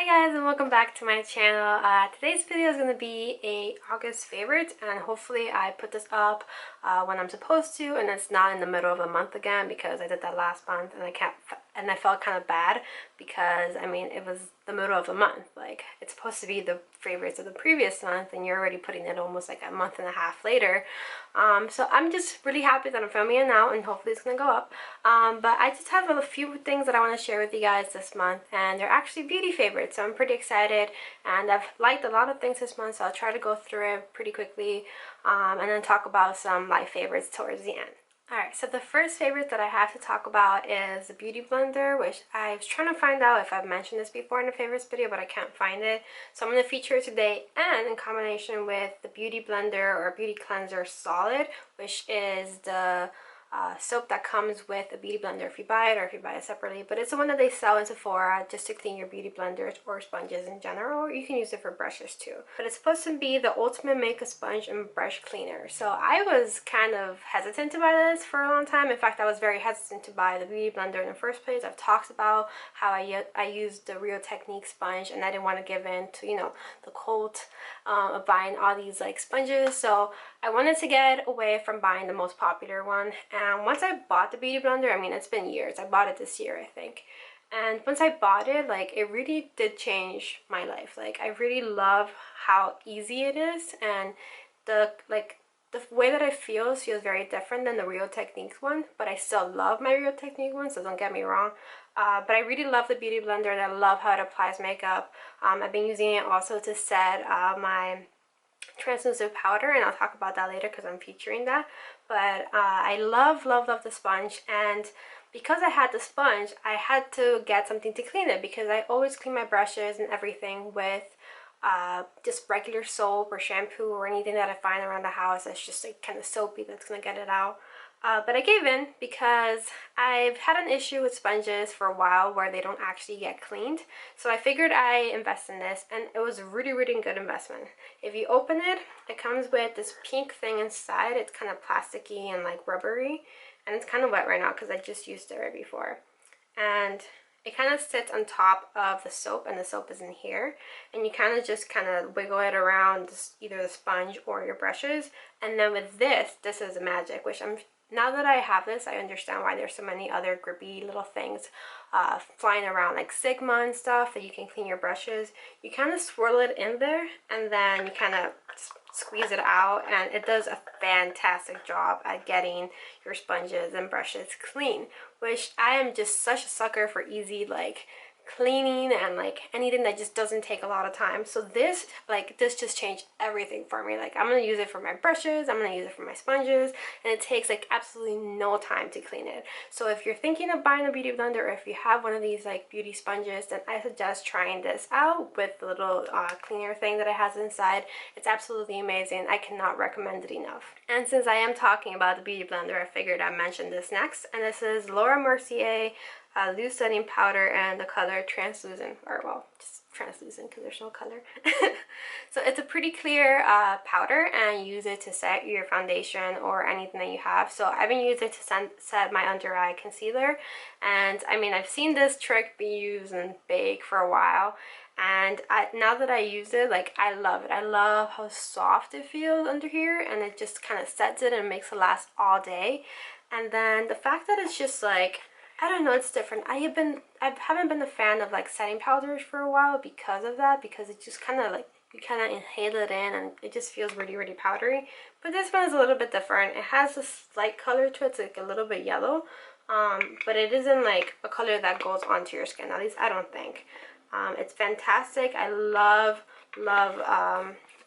Hi guys, and welcome back to my channel. Today's video is going to be a August favorite, and hopefully I put this up when I'm supposed to, and it's not in the middle of the month again, because I did that last month and I felt kind of bad because I mean it was the middle of the month. Like, it's supposed to be the favorites of the previous month and you're already putting it almost like a month and a half later. So I'm just really happy that I'm filming it now, and hopefully it's gonna go up. But I just have a few things that I want to share with you guys this month, and they're actually beauty favorites, so I'm pretty excited. And I've liked a lot of things this month, so I'll try to go through it pretty quickly, and then talk about some my favorites towards the end. Alright, so the first favorite that I have to talk about is the Beauty Blender, which I was trying to find out if I've mentioned this before in the favorites video, but I can't find it. So I'm going to feature it today, and in combination with the Beauty Blender or Beauty Cleanser Solid, which is the soap that comes with a beauty blender if you buy it, or if you buy it separately. But it's the one that they sell in Sephora just to clean your beauty blenders or sponges in general, or you can use it for brushes too. But it's supposed to be the ultimate makeup sponge and brush cleaner. So I was kind of hesitant to buy this for a long time. In fact, I was very hesitant to buy the beauty blender in the first place. I've talked about how I used the Real Technique sponge, and I didn't want to give in to, you know, the cult of buying all these like sponges. So I wanted to get away from buying the most popular one. And once I bought the beauty blender, I mean, it's been years. I bought it this year, I think. And once I bought it, like, it really did change my life. Like, I really love how easy it is, and the way that it feels very different than the Real Techniques one. But I still love my Real Technique one, so don't get me wrong. But I really love the beauty blender, and I love how it applies makeup. I've been using it also to set my translucent powder, and I'll talk about that later because I'm featuring that. But I love the sponge, and because I had the sponge, I had to get something to clean it, because I always clean my brushes and everything with just regular soap or shampoo or anything that I find around the house that's just like kind of soapy, that's gonna get it out. But I gave in because I've had an issue with sponges for a while where they don't actually get cleaned. So I figured I invest in this, and it was a really good investment. If you open it, it comes with this pink thing inside. It's kind of plasticky and like rubbery, and it's kind of wet right now because I just used it right before. And it kind of sits on top of the soap, and the soap is in here, and you kind of wiggle it around either the sponge or your brushes. And then with this is magic, which now that I have this, I understand why there's so many other grippy little things flying around, like Sigma and stuff, that you can clean your brushes. You kind of swirl it in there, and then you kind of squeeze it out, and it does a fantastic job at getting your sponges and brushes clean, which I am just such a sucker for easy like cleaning and like anything that just doesn't take a lot of time. So this just changed everything for me. Like, I'm gonna use it for my brushes, I'm gonna use it for my sponges, and it takes like absolutely no time to clean it. So if you're thinking of buying a beauty blender, or if you have one of these like beauty sponges, then I suggest trying this out with the little cleaner thing that it has inside. It's absolutely amazing. I cannot recommend it enough. And since I am talking about the beauty blender, I figured I'd mention this next, and this is Laura Mercier loose setting powder, and the color translucent, or well, just translucent because there's no color. So it's a pretty clear powder, and use it to set your foundation or anything that you have. So I've been using it to set my under eye concealer, and I mean, I've seen this trick be used in bake for a while, and now that I use it, like, I love it. I love how soft it feels under here, and it just kind of sets it and makes it last all day. And then the fact that it's just like, I don't know, it's different. I haven't been a fan of like setting powders for a while because of that, because it just kind of like, you kind of inhale it in, and it just feels really powdery. But this one is a little bit different. It has a slight color to it. It's like a little bit yellow, but it isn't like a color that goes onto your skin, at least I don't think. It's fantastic. I love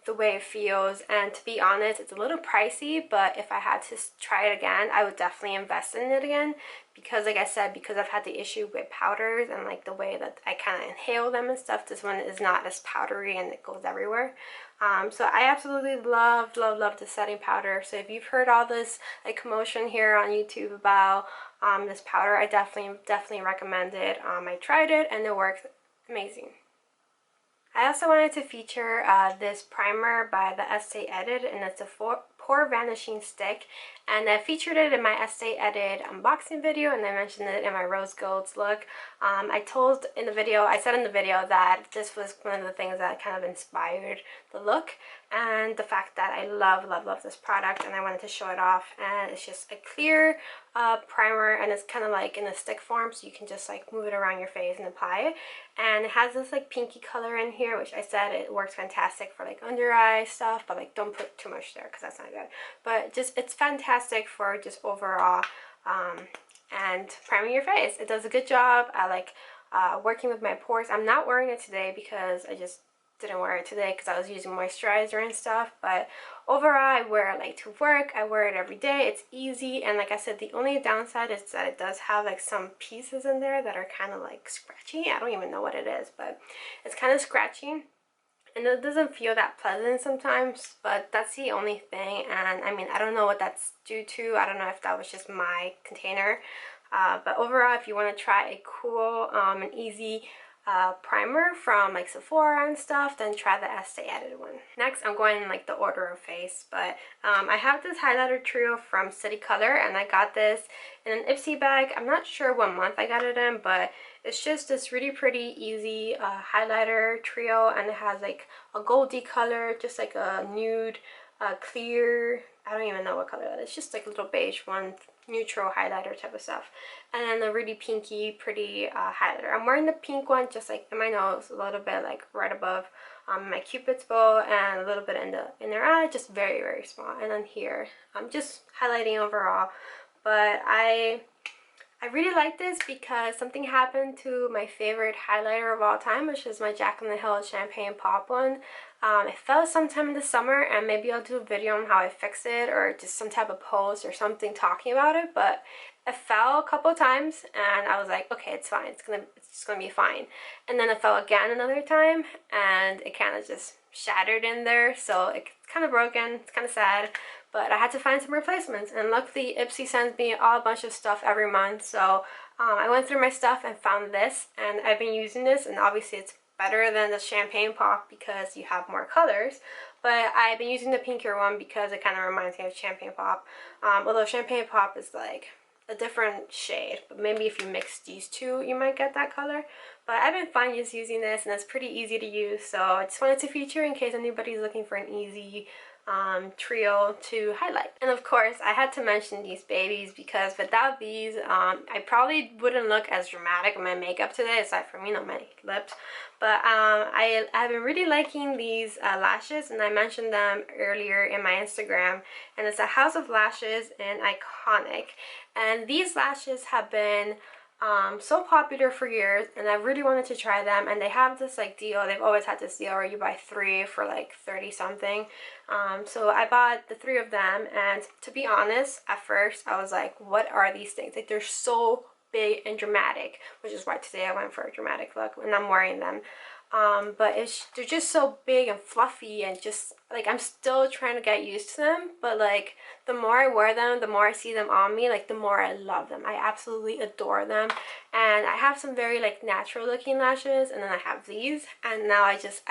the way it feels, and to be honest, it's a little pricey, but if I had to try it again, I would definitely invest in it again, because like I said, because I've had the issue with powders and like the way that I kind of inhale them and stuff, this one is not as powdery and it goes everywhere. So I absolutely love the setting powder. So if you've heard all this like commotion here on YouTube about this powder, I definitely recommend it. I tried it and it works amazing. I also wanted to feature this primer by the Estee Edit, and it's a Pore Vanishing Stick, and I featured it in my Estee Edit unboxing video, and I mentioned it in my Rose Golds look. I said in the video that this was one of the things that kind of inspired the look, and the fact that I love this product, and I wanted to show it off. And it's just a clear primer, and it's kind of like in a stick form, so you can just like move it around your face and apply it. And it has this like pinky color in here, which I said it works fantastic for like under eye stuff, but like don't put too much there because that's not good. But just it's fantastic for just overall and priming your face. It does a good job. I like working with my pores. I'm not wearing it today because I just didn't wear it today because I was using moisturizer and stuff, but overall I wear it like to work. I wear it every day. It's easy, and like I said, the only downside is that it does have like some pieces in there that are kind of like scratchy. I don't even know what it is, but it's kind of scratchy and it doesn't feel that pleasant sometimes, but that's the only thing. And I mean, I don't know what that's due to. I don't know if that was just my container, but overall, if you want to try a cool and easy primer from like Sephora and stuff, then try the Estee Edit one. Next, I'm going in like the order of face, but I have this highlighter trio from CityColor, and I got this in an Ipsy bag. I'm not sure what month I got it in, but it's just this really pretty easy highlighter trio, and it has like a goldy color, just like a nude, clear, I don't even know what color that is, just like a little beige one, neutral highlighter type of stuff, and then a really pinky pretty highlighter. I'm wearing the pink one just like in my nose, a little bit like right above my cupid's bow, and a little bit in the inner eye, just very small, and then here I'm just highlighting overall. But I really like this because something happened to my favorite highlighter of all time, which is my Jack in the Hill Champagne Pop one. It fell sometime in the summer, and maybe I'll do a video on how I fix it, or just some type of post or something talking about it. But it fell a couple of times, and I was like, okay, it's fine. It's just gonna be fine. And then it fell again another time, and it kind of just shattered in there, so it's kind of broken. It's kind of sad. But I had to find some replacements, and luckily Ipsy sends me a bunch of stuff every month. So I went through my stuff and found this, and I've been using this, and obviously it's better than the Champagne Pop because you have more colors. But I've been using the pinkier one because it kind of reminds me of Champagne Pop. Although Champagne Pop is like a different shade, but maybe if you mix these two you might get that color. But I've been fine just using this, and it's pretty easy to use, so I just wanted to feature in case anybody's looking for an easy trio to highlight. And of course I had to mention these babies because without these I probably wouldn't look as dramatic in my makeup today, aside from, you know, my lips. But I've been really liking these lashes, and I mentioned them earlier in my Instagram, and it's a House of Lashes in Iconic. And these lashes have been so popular for years, and I really wanted to try them. And they have this like deal, they've always had this deal where you buy 3 for like 30 something. So I bought the 3 of them, and to be honest, at first I was like, what are these things? Like, they're so big and dramatic, which is why today I went for a dramatic look when I'm wearing them. But they're just so big and fluffy, and just like I'm still trying to get used to them. But like the more I wear them, the more I see them on me, like the more I love them. I absolutely adore them. And I have some very like natural looking lashes, and then I have these, and now I just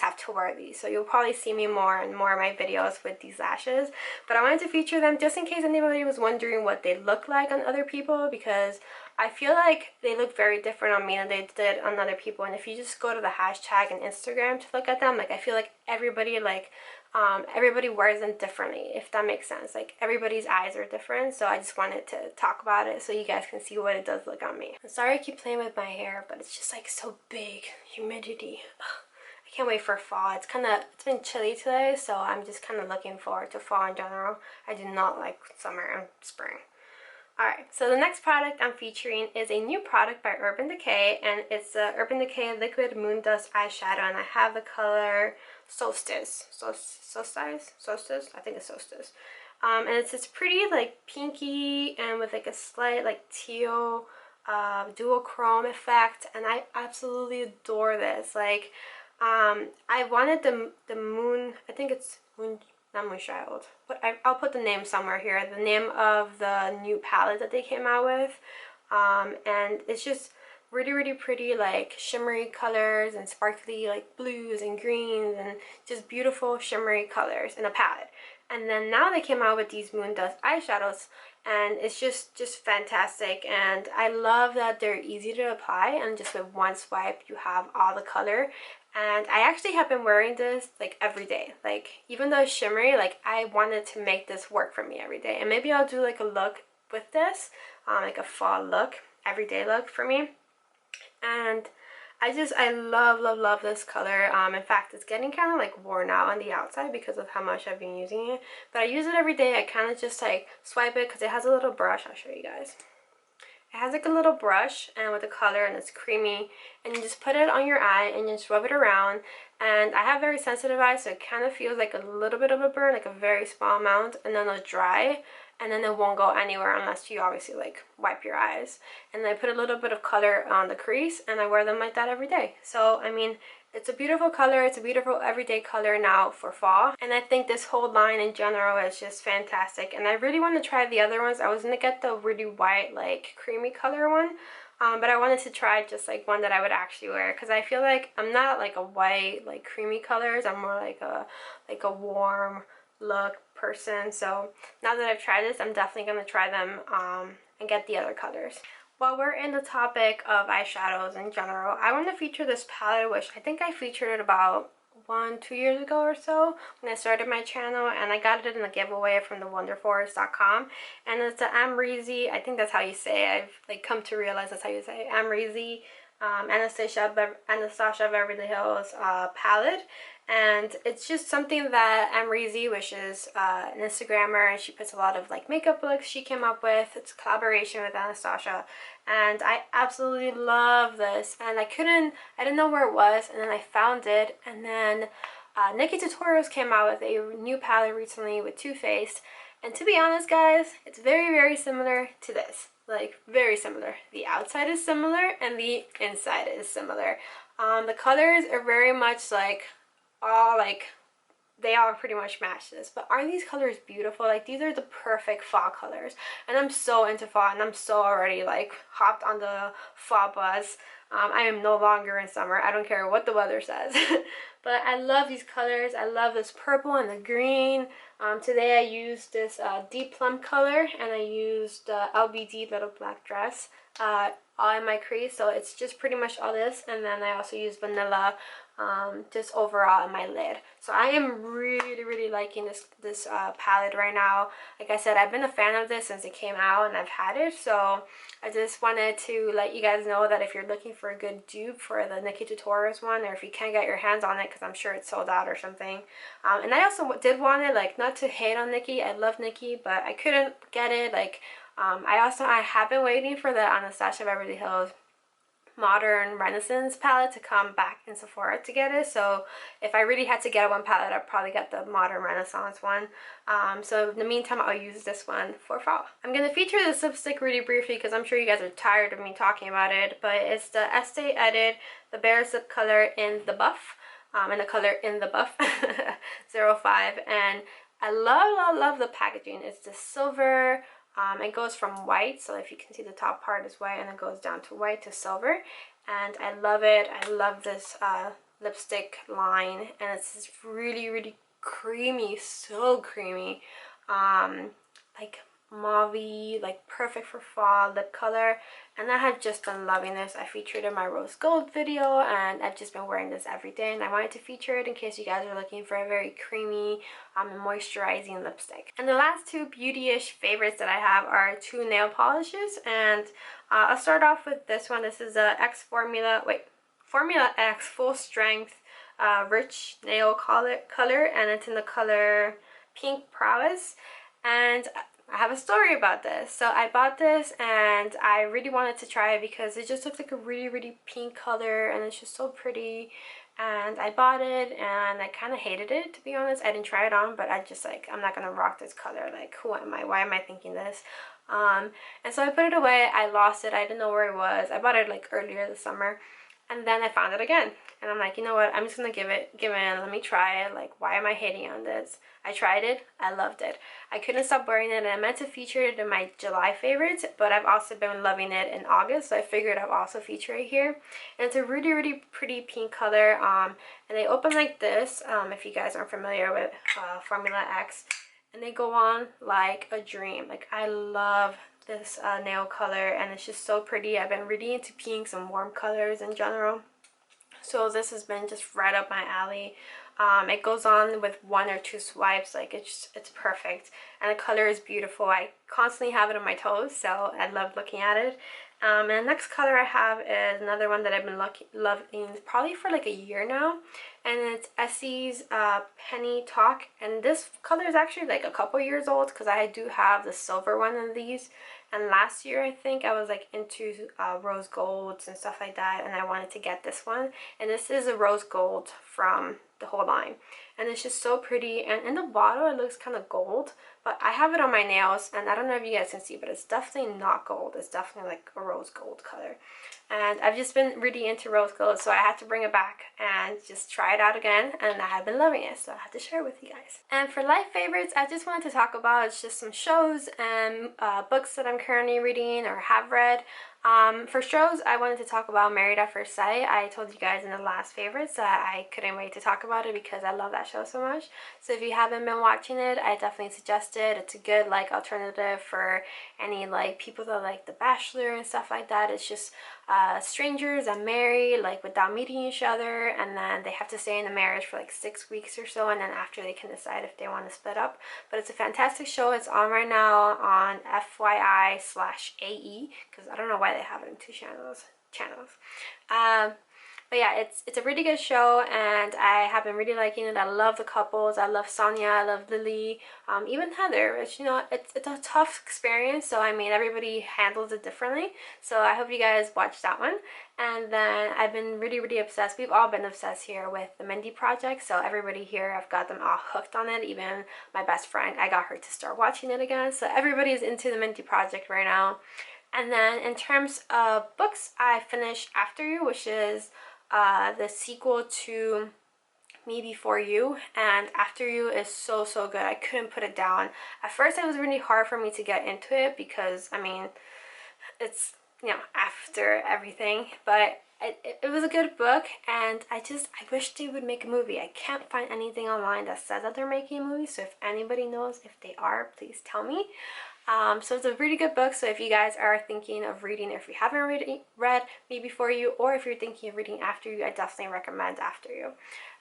have to wear these. So you'll probably see me more and more in my videos with these lashes. But I wanted to feature them just in case anybody was wondering what they look like on other people, because I feel like they look very different on me than they did on other people. And if you just go to the hashtag and Instagram to look at them, like I feel like everybody everybody wears them differently, if that makes sense. Like everybody's eyes are different, so I just wanted to talk about it so you guys can see what it does look on me. I'm sorry I keep playing with my hair, but it's just like so big. Humidity. Ugh. I can't wait for fall. It's been chilly today, so I'm just kind of looking forward to fall in general. I do not like summer and spring. Alright, so the next product I'm featuring is a new product by Urban Decay, and it's the Urban Decay Liquid Moondust Eyeshadow, and I have the color Solstice. Solstice? I think it's Solstice. And it's this pretty like pinky and with like a slight like teal dual chrome effect, and I absolutely adore this. Like I wanted the moon, I think it's moon, not Moonchild, but I'll put the name somewhere here, the name of the new palette that they came out with. And it's just really pretty, like shimmery colors and sparkly like blues and greens and just beautiful shimmery colors in a palette. And then now they came out with these Moondust eyeshadows, and it's just fantastic. And I love that they're easy to apply, and just with one swipe you have all the color. And I actually have been wearing this like every day. Like, even though it's shimmery, like I wanted to make this work for me every day. And maybe I'll do like a look with this, like a fall look, everyday look for me. And I love this color. In fact, it's getting kind of like worn out on the outside because of how much I've been using it. But I use it every day. I kind of just like swipe it because it has a little brush. I'll show you guys. It has like a little brush and with the color, and it's creamy, and you just put it on your eye and you just rub it around. And I have very sensitive eyes, so it kind of feels like a little bit of a burn, like a very small amount, and then it'll dry, and then it won't go anywhere unless you obviously like wipe your eyes. And then I put a little bit of color on the crease, and I wear them like that every day. So I mean, it's a beautiful color. It's a beautiful everyday color now for fall. And I think this whole line in general is just fantastic. And I really want to try the other ones. I was going to get the really white, like creamy color one. But I wanted to try just like one that I would actually wear. Because I feel like I'm not like a white, like creamy colors. I'm more like a warm look person. So now that I've tried this, I'm definitely going to try them and get the other colors. While we're in the topic of eyeshadows in general, I want to feature this palette, which I think I featured it about 1-2 years ago or so when I started my channel, and I got it in a giveaway from thewonderforest.com. And it's the Amrezy, I think that's how you say it. I've like come to realize that's how you say it. Amrezy Anastacia Beverly Hills palette. And it's just something that Amrezy, which is an Instagrammer, and she puts a lot of like makeup looks she came up with. It's a collaboration with Anastacia, and I absolutely love this. And I didn't know where it was, and then I found it. And then Nikki Tutorials came out with a new palette recently with Too Faced, and to be honest guys, it's very similar to this. Like, very similar. The outside is similar and the inside is similar. The colors are very much like all like they all pretty much match this. But aren't these colors beautiful? Like, these are the perfect fall colors, and I'm so into fall, and I'm so already like hopped on the fall bus. I am no longer in summer. I don't care what the weather says. But I love these colors. I love this purple and the green. Today I used this deep plum color, and I used LBD Little Black Dress all in my crease. So it's just pretty much all this, and then I also used vanilla just overall in my lid. So I am really liking this palette right now. Like I said, I've been a fan of this since it came out, and I've had it. So I just wanted to let you guys know that if you're looking for a good dupe for the Nikki Tutorials one, or if you can't get your hands on it because I'm sure it's sold out or something. And I also did want it, like, not to hate on Nikki. I love Nikki, but I couldn't get it. Like, I have been waiting for the Anastacia Beverly Hills Modern Renaissance palette to come back in Sephora to get it. So if I really had to get one palette, I'd probably get the Modern Renaissance one. So in the meantime, I'll use this one for fall. I'm going to feature this lipstick really briefly because I'm sure you guys are tired of me talking about it, but it's the Estee Edit, the Barest lip color in the buff, and the color in the buff 05. And I love the packaging. It's the silver. It goes from white, so if you can see the top part is white, and it goes down to white to silver, and I love it. I love this lipstick line, and it's just really creamy, so creamy, like mauve-y, like perfect for fall lip color. And I have just been loving this. I featured it in my rose gold video, and I've just been wearing this every day, and I wanted to feature it in case you guys are looking for a very creamy and moisturizing lipstick. And the last two beauty-ish favorites that I have are two nail polishes, and I'll start off with this one. This is a Formula X Full Strength Rich Nail color, and it's in the color Pink Prowess. And I have a story about this. So I bought this, and I really wanted to try it because it just looks like a really pink color, and it's just so pretty. And I bought it, and I kind of hated it, to be honest. I didn't try it on, but I just like, I'm not gonna rock this color. Like, who am I? Why am I thinking this? And so I put it away. I lost it. I didn't know where it was. I bought it like earlier this summer, and then I found it again, and I'm like, you know what, I'm just gonna give in, let me try it. Like, why am I hating on this? I tried it, I loved it. I couldn't stop wearing it, and I meant to feature it in my July favorites, but I've also been loving it in August, so I figured I'll also feature it here. And it's a really pretty pink color, and they open like this, if you guys aren't familiar with Formula X. and they go on like a dream. Like, I love this nail color, and it's just so pretty. I've been really into pinks and warm colors in general, so this has been just right up my alley. It goes on with 1 or 2 swipes. Like, it's perfect, and the color is beautiful. I constantly have it on my toes, so I love looking at it. And the next color I have is another one that I've been loving probably for like a year now, and it's Essie's Penny Talk. And this color is actually like a couple years old, because I do have the silver one of these, and last year I think I was like into rose golds and stuff like that, and I wanted to get this one. And this is a rose gold from the whole line, and it's just so pretty. And in the bottle it looks kind of gold, but I have it on my nails, and I don't know if you guys can see, but it's definitely not gold. It's definitely like a rose gold color, and I've just been really into rose gold, so I had to bring it back and just try it out again, and I have been loving it, so I had to share with you guys. And for life favorites, I just wanted to talk about just some shows and books that I'm currently reading or have read. For shows, I wanted to talk about Married at First Sight. I told you guys in the last favorites that I couldn't wait to talk about it because I love that show so much. So if you haven't been watching it, I definitely suggest it. It's a good like alternative for any like people that like The Bachelor and stuff like that. It's just strangers that marry like without meeting each other, and then they have to stay in the marriage for like 6 weeks or so, and then after they can decide if they want to split up. But it's a fantastic show. It's on right now on FYI/AE, because I don't know why they have it in 2 channels. But yeah, it's a really good show, and I have been really liking it. I love the couples. I love Sonia. I love Lily. Even Heather. Which, you know, it's a tough experience. So I mean, everybody handles it differently. So I hope you guys watch that one. And then I've been really obsessed. We've all been obsessed here with the Mindy Project. So everybody here, I've got them all hooked on it. Even my best friend, I got her to start watching it again. So everybody's into the Mindy Project right now. And then in terms of books, I finished After You, which is the sequel to Me Before You, and After You is so good. I couldn't put it down. At first it was really hard for me to get into it because, I mean, it's, you know, after everything, but it was a good book, and I wish they would make a movie. I can't find anything online that says that they're making a movie, so if anybody knows if they are, please tell me. So it's a really good book. So if you guys are thinking of reading, if you haven't read Me Before You, or if you're thinking of reading After You, I definitely recommend After You.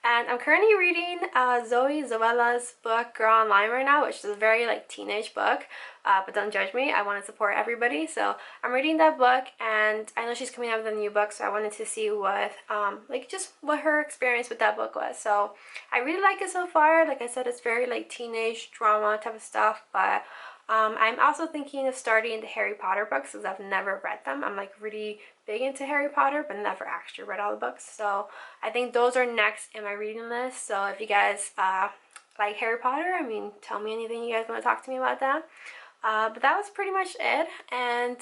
And I'm currently reading Zoella's book Girl Online right now, which is a very like teenage book, but don't judge me, I want to support everybody. So I'm reading that book, and I know she's coming out with a new book, so I wanted to see what like just what her experience with that book was. So I really like it so far. Like I said, it's very like teenage drama type of stuff, but I'm also thinking of starting the Harry Potter books because I've never read them. I'm like really big into Harry Potter, but never actually read all the books. So I think those are next in my reading list. So if you guys like Harry Potter, I mean, tell me anything you guys want to talk to me about that. But that was pretty much it. And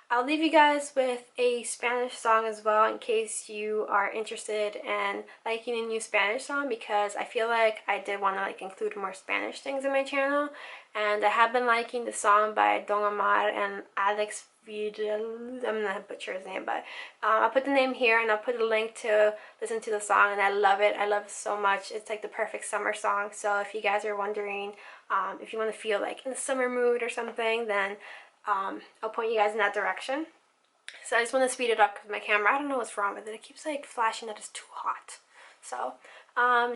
I'll leave you guys with a Spanish song as well in case you are interested in liking a new Spanish song, because I feel like I did want to like include more Spanish things in my channel, and I have been liking the song by Don Omar and Alex Vidal. I'm gonna butcher his name, but I'll put the name here, and I'll put a link to listen to the song, and I love it. I love it so much. It's like the perfect summer song. So if you guys are wondering if you want to feel like in the summer mood or something, then I'll point you guys in that direction. So I just want to speed it up because my camera, I don't know what's wrong with it. It keeps like flashing that it's too hot. So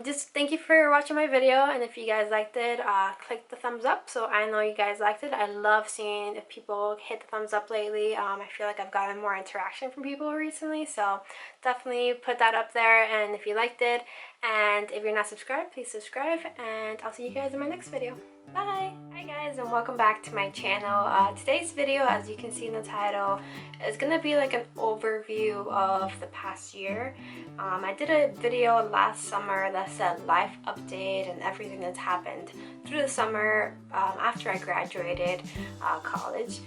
just thank you for watching my video, and if you guys liked it, click the thumbs up so I know you guys liked it. I love seeing if people hit the thumbs up lately. I feel like I've gotten more interaction from people recently, so definitely put that up there. And if you liked it, and if you're not subscribed, please subscribe, and I'll see you guys in my next video. Bye! Hi guys, and welcome back to my channel. Today's video, as you can see in the title, is gonna be like an overview of the past year. I did a video last summer that said life update and everything that's happened through the summer after I graduated college.